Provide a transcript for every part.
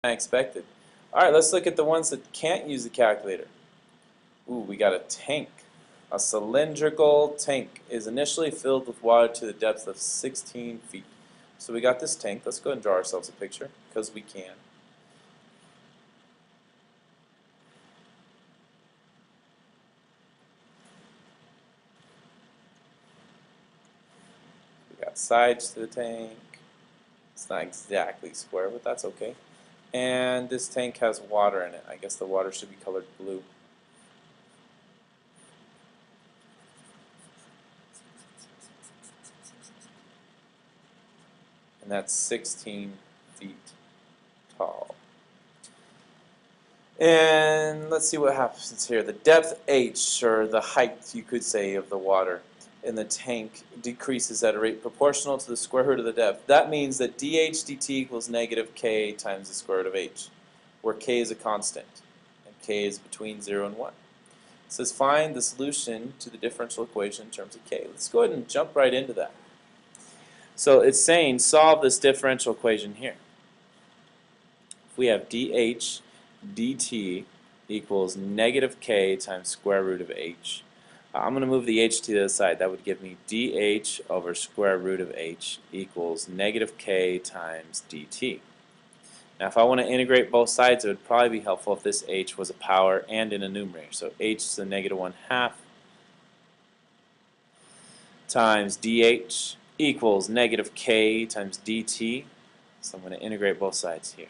I expected. Alright, let's look at the ones that can't use the calculator. Ooh, we got a tank. A cylindrical tank is initially filled with water to the depth of 16 feet. So we got this tank. Let's go ahead and draw ourselves a picture, because we can. We got sides to the tank. It's not exactly square, but that's okay. And this tank has water in it. I guess the water should be colored blue. And that's 16 feet tall. And let's see what happens here. The depth h, or the height, you could say, of the water in the tank decreases at a rate proportional to the square root of the depth. That means that dh dt equals negative k times the square root of h, where k is a constant, and k is between 0 and 1. It says find the solution to the differential equation in terms of k. Let's go ahead and jump right into that. So it's saying solve this differential equation here. If we have dh dt equals negative k times square root of h. I'm going to move the h to the other side. That would give me dh over square root of h equals negative k times dt. Now if I want to integrate both sides, it would probably be helpful if this h was a power and in a numerator. So h is the negative 1/2 times dh equals negative k times dt. So I'm going to integrate both sides here.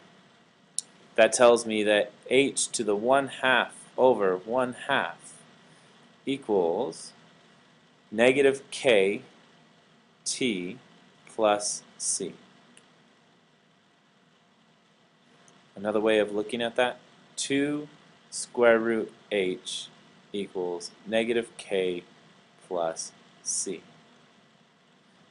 That tells me that h to the 1/2 over 1/2 equals negative k t plus c. Another way of looking at that, 2 square root h equals negative k plus c.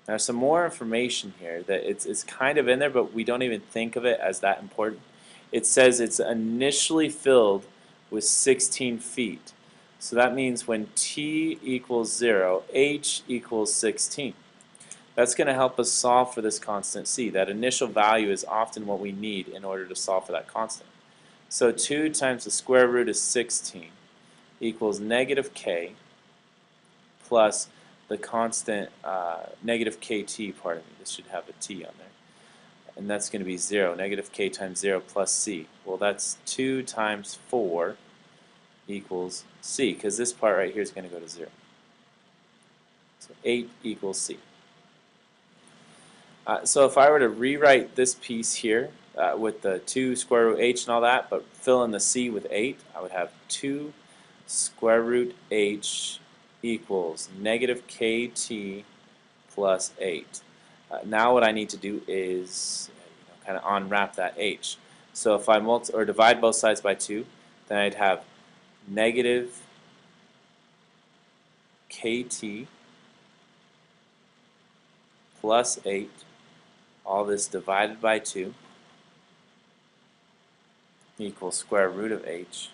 Now some more information here that it's kind of in there, but we don't even think of it as that important. It says it's initially filled with 16 feet. So that means when t equals 0, h equals 16. That's going to help us solve for this constant c. That initial value is often what we need in order to solve for that constant. So 2 times the square root of 16 equals negative k plus the constant negative kt, pardon me. This should have a t on there. And that's going to be 0. Negative k times 0 plus c. Well, that's 2 times 4 equals c, because this part right here is going to go to 0. So 8 equals c. So if I were to rewrite this piece here with the 2 square root h and all that, but fill in the c with 8, I would have 2 square root h equals negative kt plus 8. Now what I need to do is kind of unwrap that h. So if I divide both sides by 2, then I'd have negative kt plus 8, all this divided by 2, equals square root of h.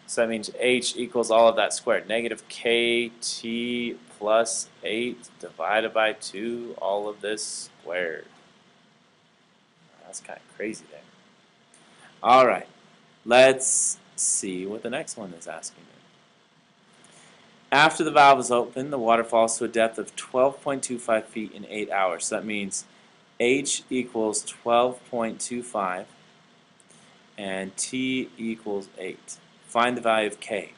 So that means h equals all of that squared. Negative kt plus 8 divided by 2, all of this squared. That's kind of crazy there. Alright, let's see what the next one is asking me. After the valve is open, the water falls to a depth of 12.25 feet in 8 hours. So that means h equals 12.25 and t equals 8. Find the value of k.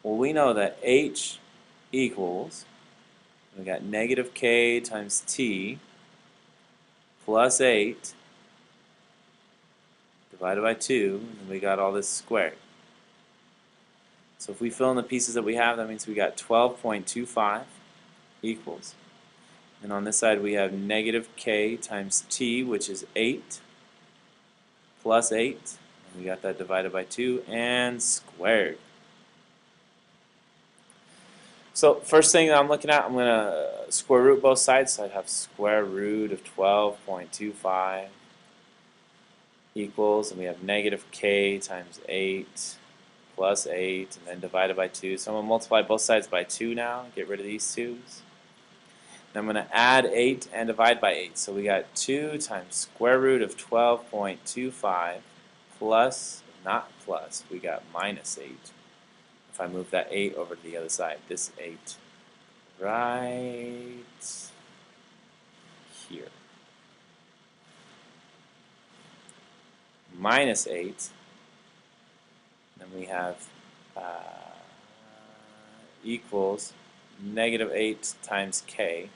Well, we know that h equals, we got negative k times t plus 8 divided by 2, and we got all this squared. So if we fill in the pieces that we have, that means we got 12.25 equals. And on this side we have negative k times t, which is 8, plus 8. And we got that divided by 2 and squared. So first thing that I'm looking at, I'm going to square root both sides. So I'd have square root of 12.25 equals, and we have negative k times 8 plus 8, and then divided by 2. So I'm going to multiply both sides by 2 now, get rid of these 2's. And I'm going to add 8 and divide by 8. So we got 2 times square root of 12.25 plus, not plus, we got minus 8. If I move that 8 over to the other side, this 8 right here. Minus 8. Then we have equals negative 8 times k.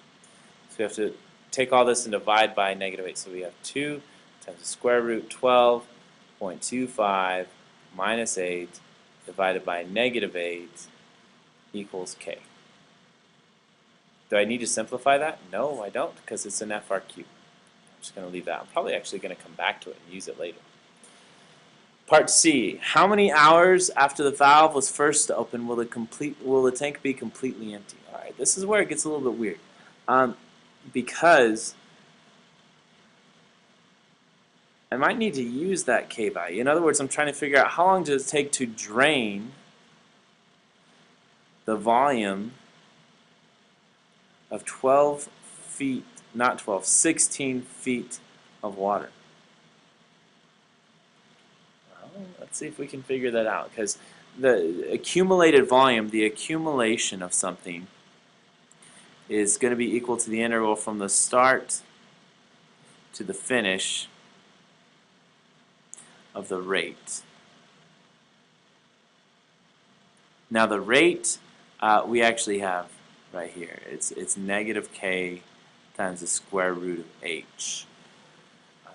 So we have to take all this and divide by negative 8. So we have 2 times the square root 12.25 minus 8 divided by negative 8 equals k. Do I need to simplify that? No, I don't, because it's an FRQ. I'm just going to leave that. I'm probably actually going to come back to it and use it later. Part C. How many hours after the valve was first opened will the tank be completely empty? All right, this is where it gets a little bit weird, because I might need to use that K value. In other words, I'm trying to figure out how long does it take to drain the volume of 12 feet, not 12, 16 feet of water. Well, let's see if we can figure that out, because the accumulated volume, the accumulation of something, is going to be equal to the integral from the start to the finish of the rate. Now the rate we actually have right here. It's negative k times the square root of h.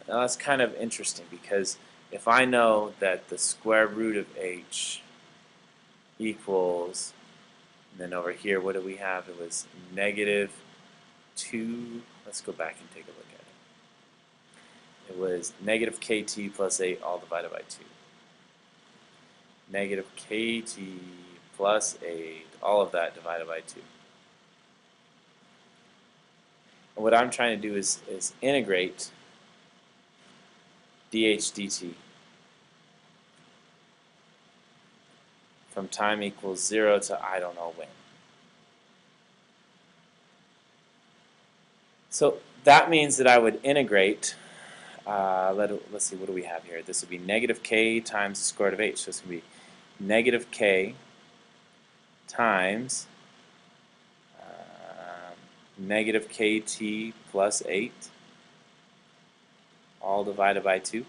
Now that's kind of interesting, because if I know that the square root of h equals, and then over here what do we have? It was negative 2. Let's go back and take a look at it. It was negative kt plus 8 all divided by 2. Negative kt plus 8, all of that divided by 2. And what I'm trying to do is integrate dh dt from time equals 0 to I don't know when. So that means that I would integrate, let's see, what do we have here? This would be negative k times the square root of h. So it's going to be negative k times negative kt plus 8 all divided by 2.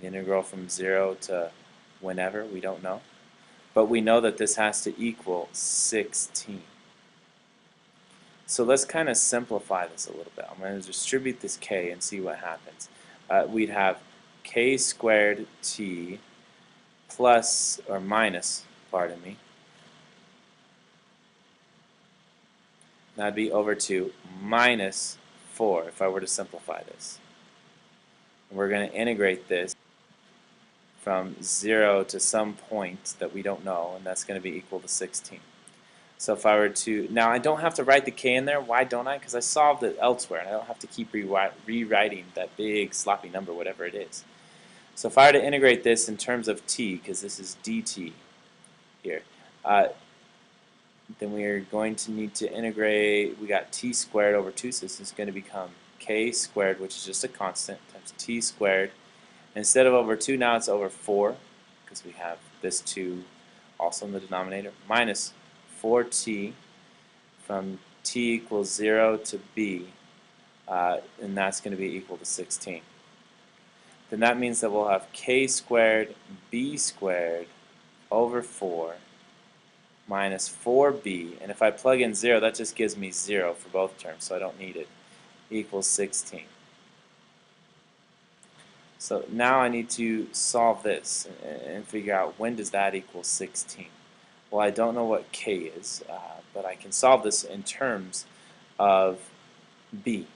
The integral from 0 to whenever, we don't know. But we know that this has to equal 16. So let's kind of simplify this a little bit. I'm going to distribute this k and see what happens. We'd have k squared t plus, or minus, pardon me. That'd be over 2 minus 4 if I were to simplify this. And we're going to integrate this from 0 to some point that we don't know, and that's going to be equal to 16. So if I were to, now I don't have to write the k in there. Why don't I? Because I solved it elsewhere, and I don't have to keep rewriting that big sloppy number, whatever it is. So if I were to integrate this in terms of t, because this is dt here, then we are going to need to integrate, we got t squared over 2, so this is going to become k squared, which is just a constant, times t squared. Instead of over 2, now it's over 4, because we have this 2 also in the denominator, minus 4t from t equals 0 to b, and that's going to be equal to 16. Then that means that we'll have k squared b squared over 4 minus 4b, and if I plug in 0, that just gives me 0 for both terms, so I don't need it, equals 16. So now I need to solve this and figure out when does that equal 16. Well, I don't know what k is, but I can solve this in terms of b.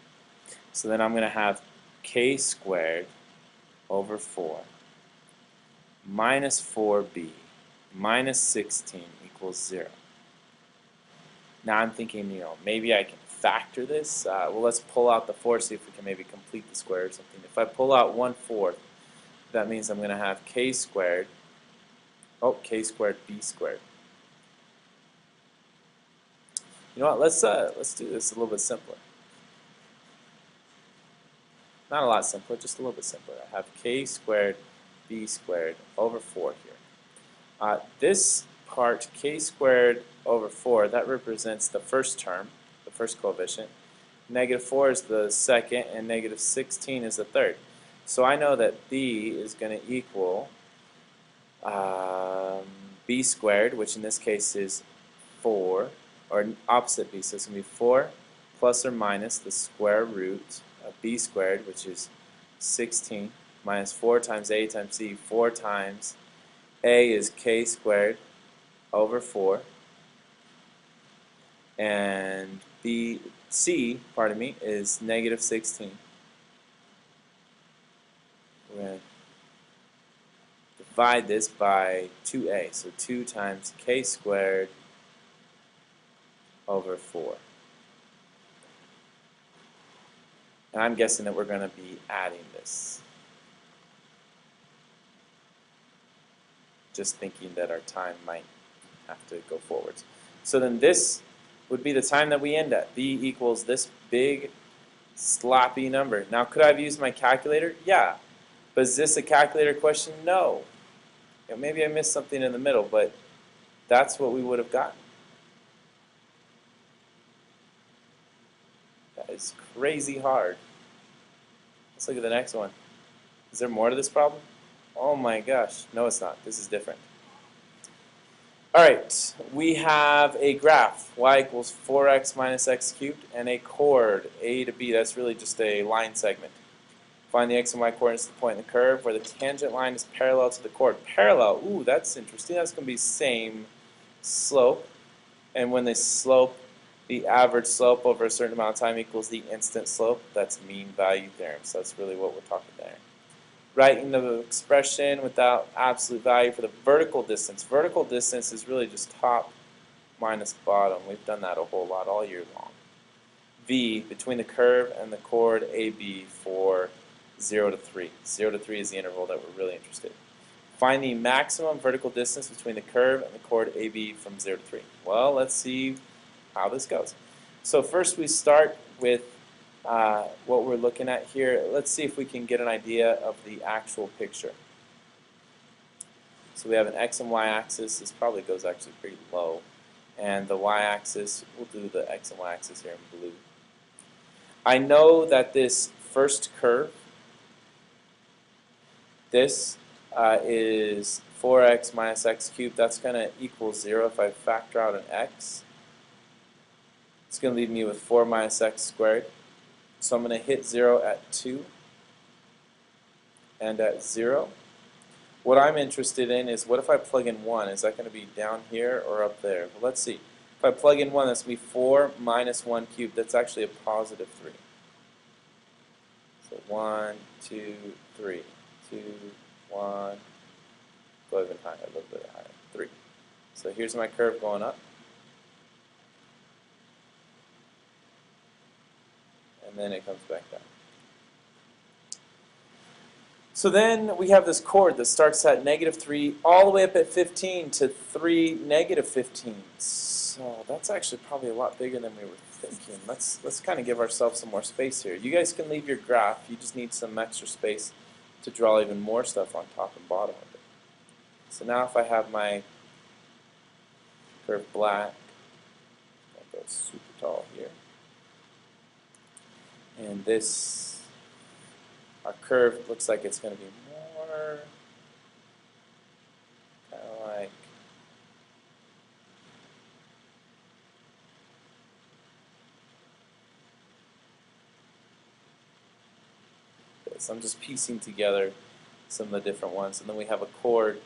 So then I'm going to have k squared over 4 minus 4b minus 16 equals 0. Now I'm thinking, maybe I can factor this. Well, let's pull out the 4, see if we can maybe complete the square or something. If I pull out 1/4, that means I'm going to have k squared, k squared b squared. You know what? Let's do this a little bit simpler. Not a lot simpler, just a little bit simpler. I have k squared b squared over 4 here. This part, k squared over 4, that represents the first term, the first coefficient. Negative 4 is the second, and negative 16 is the third. So I know that b is going to equal b squared, which in this case is 4, or opposite b, so it's going to be 4 plus or minus the square root of b squared, which is 16, minus 4 times a times c. 4 times a is k squared over 4, and c, pardon me, is negative 16. We're going to divide this by 2a, so 2 times k squared over 4. And I'm guessing that we're going to be adding this. Just thinking that our time might have to go forwards. So then this would be the time that we end at. B equals this big sloppy number. Now, could I have used my calculator? Yeah. But is this a calculator question? No. Maybe I missed something in the middle, but that's what we would have gotten. That is crazy hard. Let's look at the next one. Is there more to this problem? Oh my gosh. No, it's not. This is different. Alright, we have a graph, y equals 4x minus x cubed, and a chord, a to b. That's really just a line segment. Find the x and y coordinates of the point in the curve where the tangent line is parallel to the chord. Parallel, ooh, that's interesting. That's going to be same slope. And when they slope, the average slope over a certain amount of time equals the instant slope. That's mean value theorem. So that's really what we're talking there. Writing the expression without absolute value for the vertical distance. Vertical distance is really just top minus bottom. We've done that a whole lot all year long. V, between the curve and the chord AB for 0 to 3. 0 to 3 is the interval that we're really interested in. Find the maximum vertical distance between the curve and the chord AB from 0 to 3. Well, let's see how this goes. So first we start with what we're looking at here. Let's see if we can get an idea of the actual picture. So we have an x and y axis. This probably goes actually pretty low. And the y-axis, we'll do the x and y-axis here in blue. I know that this first curve, this is 4x minus x cubed. That's going to equal 0 if I factor out an x. It's going to leave me with 4 minus x squared. So I'm going to hit 0 at 2 and at 0. What I'm interested in is, what if I plug in 1? Is that going to be down here or up there? Well, let's see. If I plug in 1, that's going to be 4 minus 1 cubed. That's actually a positive 3. So 1, 2, 3. 2, 1. Go even higher, a little bit higher. 3. So here's my curve going up. And then it comes back down. So then we have this chord that starts at negative 3 all the way up at 15 to 3, negative 15. So that's actually probably a lot bigger than we were thinking. Let's kind of give ourselves some more space here. You guys can leave your graph. You just need some extra space to draw even more stuff on top and bottom of it. So now if I have my curve black, I'll go super tall here. And this, our curve looks like it's going to be more kind of like this. I'm just piecing together some of the different ones. And then we have a chord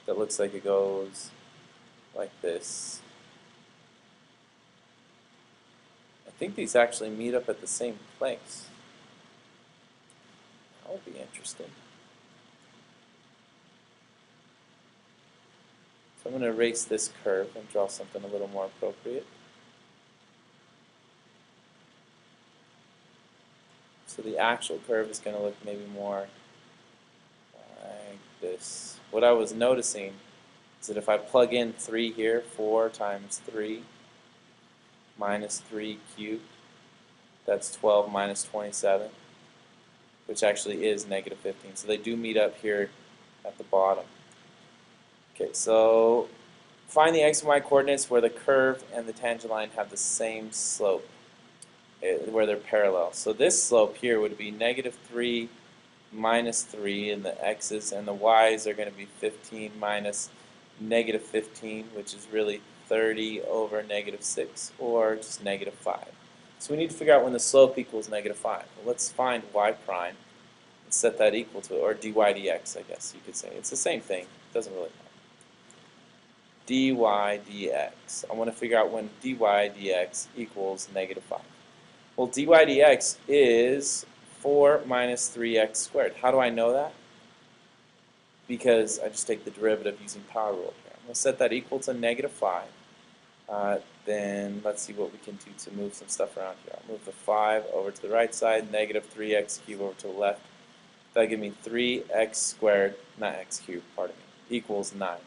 that looks like it goes like this. I think these actually meet up at the same place. That would be interesting. So I'm going to erase this curve and draw something a little more appropriate. So the actual curve is going to look maybe more like this. What I was noticing is that if I plug in 3 here, 4 times 3 minus 3 cubed, that's 12 minus 27. which actually is negative 15. So they do meet up here at the bottom. Okay, so find the x and y coordinates where the curve and the tangent line have the same slope, where they're parallel. So this slope here would be negative 3 minus 3, and the x's and the y's are going to be 15 minus negative 15, which is really 30 over negative 6, or just negative 5. So we need to figure out when the slope equals negative 5. Well, let's find y prime and set that equal to it, or dy dx, I guess you could say. It's the same thing. It doesn't really matter. Dy dx. I want to figure out when dy dx equals negative 5. Well, dy dx is 4 minus 3x squared. How do I know that? Because I just take the derivative using power rule here. I'm going to set that equal to negative 5. Then let's see what we can do to move some stuff around here. I'll move the 5 over to the right side, negative 3x cubed over to the left. That'll give me 3x squared, not x cubed, pardon me, equals 9.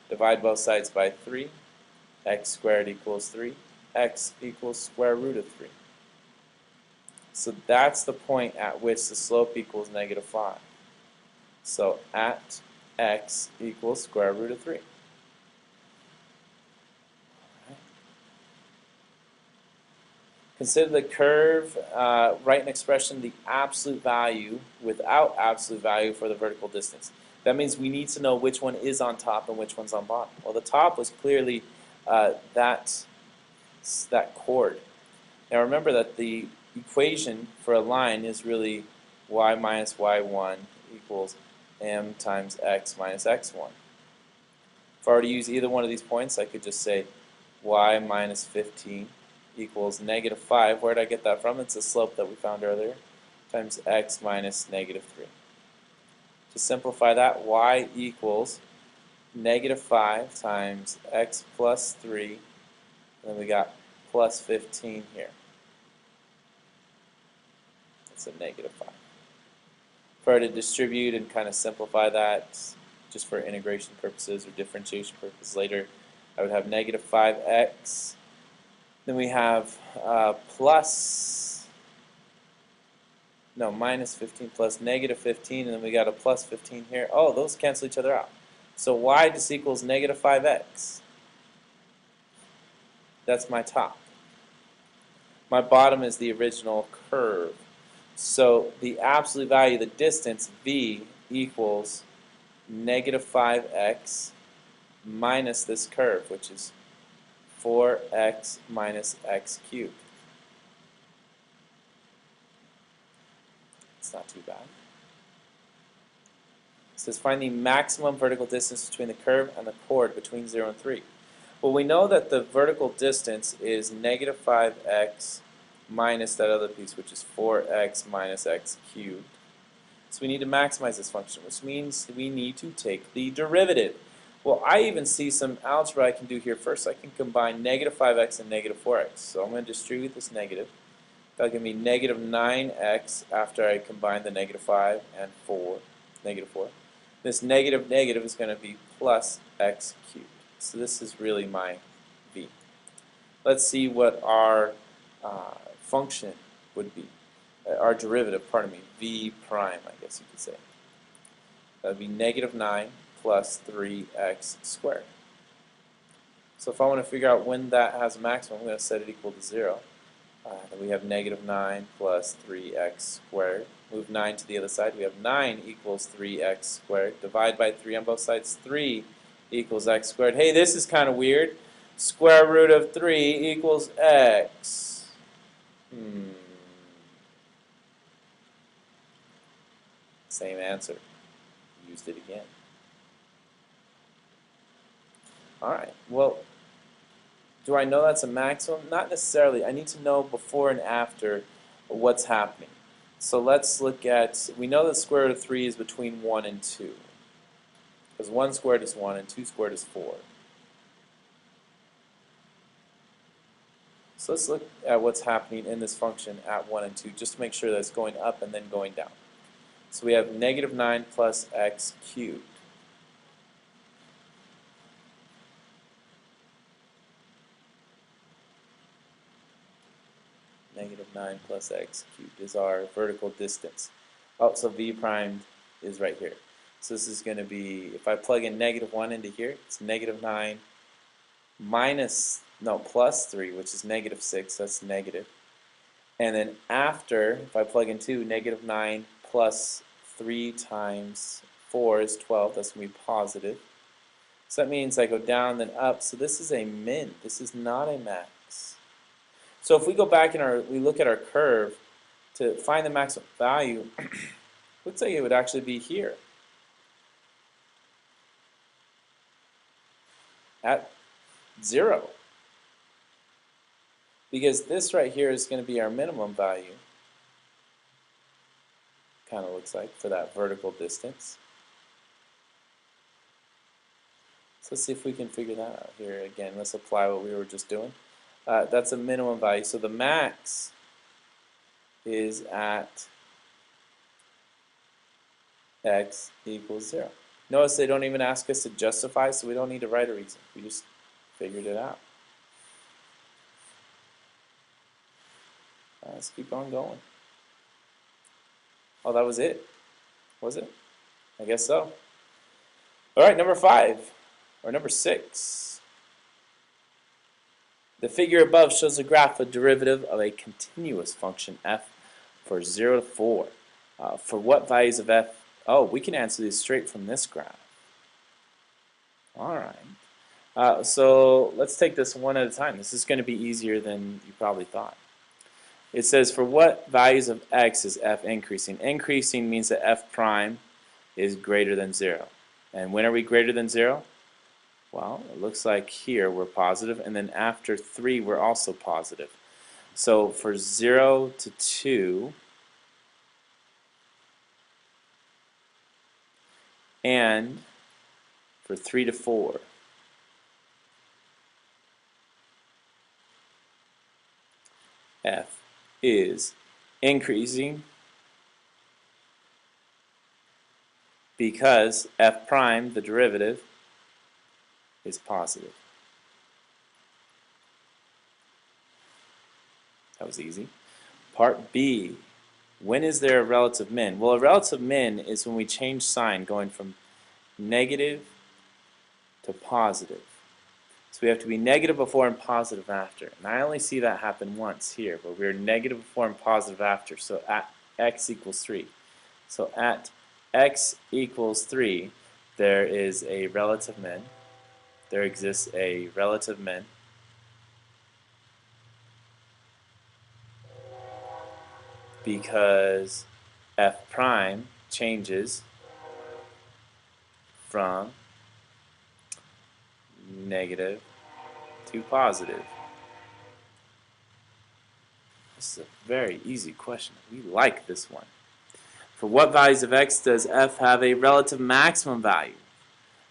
Divide both sides by 3. X squared equals 3. X equals square root of 3. So that's the point at which the slope equals negative 5. So at x equals square root of 3. Consider the curve, write an expression, the absolute value without absolute value for the vertical distance. That means we need to know which one is on top and which one's on bottom. Well, the top was clearly that chord. Now remember that the equation for a line is really y minus y1 equals m times x minus x1. If I were to use either one of these points, I could just say y minus 15 equals negative 5. Where did I get that from? It's the slope that we found earlier, times x minus negative 3. To simplify that, y equals negative 5 times x plus 3, and then we got plus 15 here. That's a negative 5. If I were to distribute and kind of simplify that, just for integration purposes or differentiation purposes later, I would have negative 5x. Then we have minus 15 plus negative 15, and then we got a plus 15 here. Oh, those cancel each other out. So y just equals negative 5x. That's my top. My bottom is the original curve. So the absolute value, the distance, v, equals negative 5x minus this curve, which is 4x minus x cubed. It's not too bad. It says find the maximum vertical distance between the curve and the chord between 0 and 3. Well, we know that the vertical distance is negative 5x minus that other piece, which is 4x minus x cubed. So we need to maximize this function, which means we need to take the derivative. Well, I even see some algebra I can do here first. I can combine negative 5x and negative 4x. So I'm going to distribute this negative. That'll give me negative 9x after I combine the negative 5 and 4, negative 4. This negative negative is going to be plus x cubed. So this is really my v. Let's see what our function would be. Our derivative, pardon me, v prime, I guess you could say. That would be negative 9 plus 3x squared. So if I want to figure out when that has a maximum, I'm going to set it equal to 0. Then we have negative 9 plus 3x squared. Move 9 to the other side. We have 9 equals 3x squared. Divide by 3 on both sides. 3 equals x squared. Hey, this is kind of weird. Square root of 3 equals x. Same answer. Used it again. Alright, well, do I know that's a maximum? Not necessarily. I need to know before and after what's happening. So let's look at, we know that square root of 3 is between 1 and 2. Because 1 squared is 1 and 2 squared is 4. So let's look at what's happening in this function at 1 and 2, just to make sure that it's going up and then going down. So we have negative 9 plus x cubed. Negative 9 plus x cubed is our vertical distance. Oh, so v prime is right here. So this is going to be, if I plug in -1 into here, it's -9 minus, no, plus 3, which is -6, that's negative. And then after, if I plug in 2, -9 plus 3 times 4 is 12, that's going to be positive. So that means I go down, then up, so this is a min, this is not a max. So if we go back and we look at our curve to find the maximum value, looks like it would actually be here at 0. Because this right here is going to be our minimum value, kind of looks like, for that vertical distance. So let's see if we can figure that out here. Again, let's apply what we were just doing. That's a minimum value. So the max is at x equals 0. Notice they don't even ask us to justify, so we don't need to write a reason. We just figured it out. Let's keep on going. Oh, that was it? Was it? I guess so. All right, number 5, or number 6. The figure above shows a graph of derivative of a continuous function f for 0 to 4. For what values of f? Oh, we can answer these straight from this graph. All right. So let's take this one at a time. This is going to be easier than you probably thought. It says for what values of x is f increasing? Increasing means that f prime is greater than 0. And when are we greater than 0? Well, it looks like here we're positive, and then after 3 we're also positive. So for 0 to 2 and for 3 to 4, f is increasing because f prime, the derivative, is positive. That was easy. Part B, when is there a relative min? Well, a relative min is when we change sign going from negative to positive. So we have to be negative before and positive after. And I only see that happen once here, but we're negative before and positive after. So at x equals 3. So at x equals 3, there is a relative min. There exists a relative min. Because f prime changes from negative to positive. This is a very easy question. We like this one. For what values of x does f have a relative maximum value?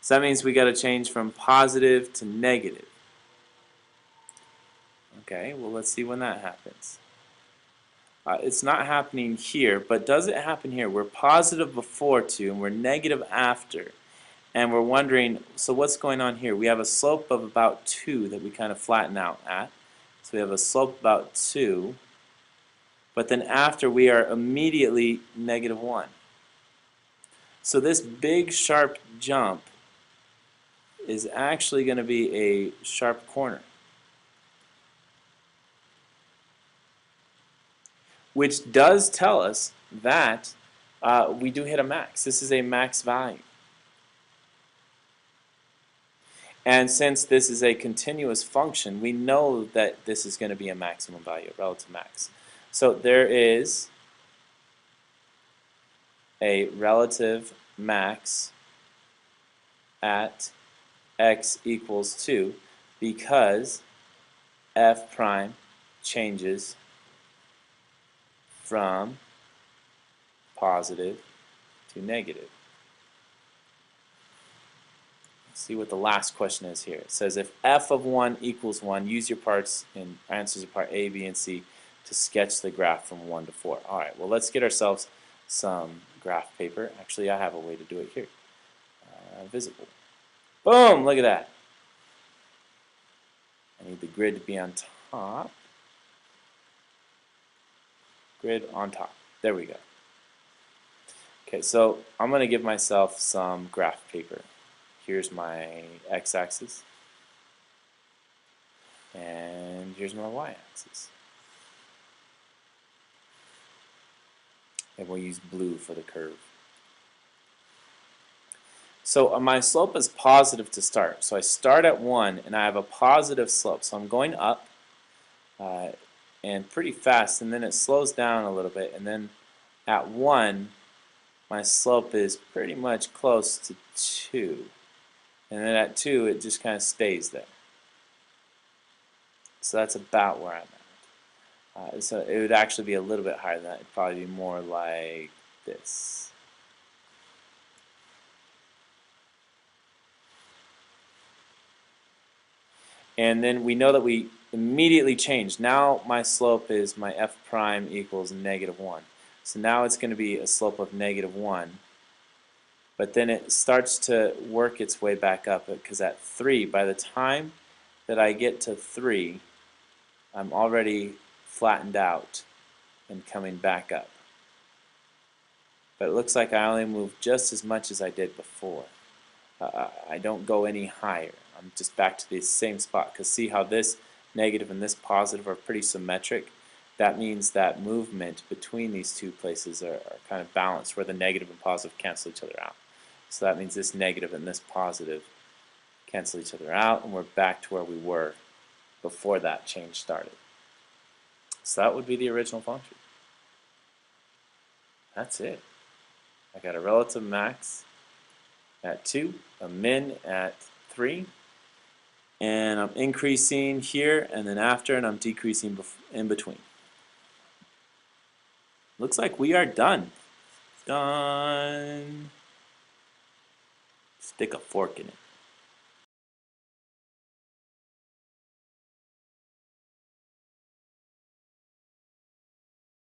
So that means we got to change from positive to negative. Okay, well let's see when that happens. It's not happening here, but does it happen here? We're positive before 2 and we're negative after. And we're wondering, so what's going on here? We have a slope of about 2 that we kind of flatten out at. So we have a slope about 2, but then after we are immediately negative 1. So this big sharp jump is actually going to be a sharp corner, which does tell us that we do hit a max. This is a max value. And since this is a continuous function, we know that this is going to be a maximum value, a relative max. So there is a relative max at x equals 2 because f prime changes from positive to negative. See what the last question is here. It says if f of 1 equals 1, use your parts in answers of part A, B, and C to sketch the graph from 1 to 4. All right, well, let's get ourselves some graph paper. Actually, I have a way to do it here. Visible. Boom, look at that. I need the grid to be on top. Grid on top. There we go. Okay, so I'm going to give myself some graph paper. Here's my x-axis, and here's my y-axis. And we'll use blue for the curve. So my slope is positive to start. So I start at 1 and I have a positive slope. So I'm going up and pretty fast, and then it slows down a little bit, and then at 1 my slope is pretty much close to 2. And then at 2 it just kind of stays there. So that's about where I'm at. So it would actually be a little bit higher than that. It'd probably be more like this. And then we know that we immediately change. Now my slope is my f prime equals -1. So now it's going to be a slope of -1. But then it starts to work its way back up, because at 3, by the time that I get to 3, I'm already flattened out and coming back up. But it looks like I only moved just as much as I did before. I don't go any higher. I'm just back to the same spot, because see how this negative and this positive are pretty symmetric? That means that movement between these two places are kind of balanced, where the negative and positive cancel each other out. So that means this negative and this positive cancel each other out, and we're back to where we were before that change started. So that would be the original function. That's it. I got a relative max at 2, a min at 3, and I'm increasing here and then after, and I'm decreasing in between. Looks like we are done. Done. Stick a fork in it.